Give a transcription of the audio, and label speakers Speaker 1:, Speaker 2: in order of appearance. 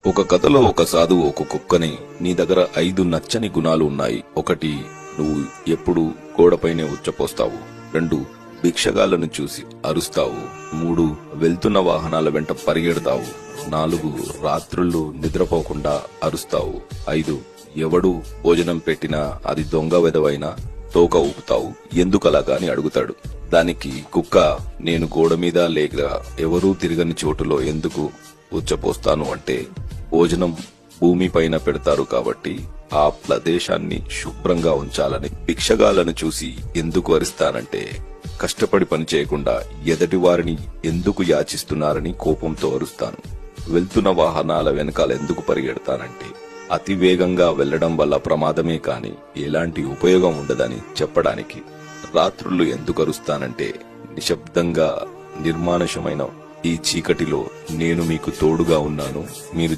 Speaker 1: ఒక కథలో ఒక సాధువు ఒక కుక్కని, నీ దగ్గర 5 నచ్చని గుణాలు ఉన్నాయి. 1, నువ్వు ఎప్పుడు గోడపైనే ఉచ్చపోస్తావు. 2, భిక్షగాళ్లను చూసి అరుస్తావు. 3, వెళ్తున్న వాహనాల వెంట పరిగెడతావు. 4, రాత్రుళ్ళు నిద్రపోకుండా అరుస్తావు. 5, ఎవడు భోజనం పెట్టినా అది దొంగ వెదవైనా తోక ఊపుతావు. ఎందుకలాగా అని అడుగుతాడు. దానికి కుక్క, నేను గోడ మీద లేక ఎవరూ తిరగని చోటులో ఎందుకు ఉచ్చపోస్తాను అంటే, భోజనం భూమిపైన పెడతారు కాబట్టి ఆ ప్రదేశాన్ని శుభ్రంగా ఉంచాలని. భిక్షగాళ్లను చూసి ఎందుకు అరుస్తానంటే, కష్టపడి పని చేయకుండా ఎదటి వారిని ఎందుకు యాచిస్తున్నారని కోపంతో అరుస్తాను. వెళ్తున్న వాహనాల వెనకాల ఎందుకు పరిగెడతానంటే, అతి వేగంగా వెళ్లడం వల్ల ప్రమాదమే కాని ఎలాంటి ఉపయోగం ఉండదని చెప్పడానికి. రాత్రుళ్ళు ఎందుకు అరుస్తానంటే, నిశ్శబ్దంగా నిర్మానుషమైన ఈ చీకటిలో నేను మీకు తోడుగా ఉన్నాను, మీరు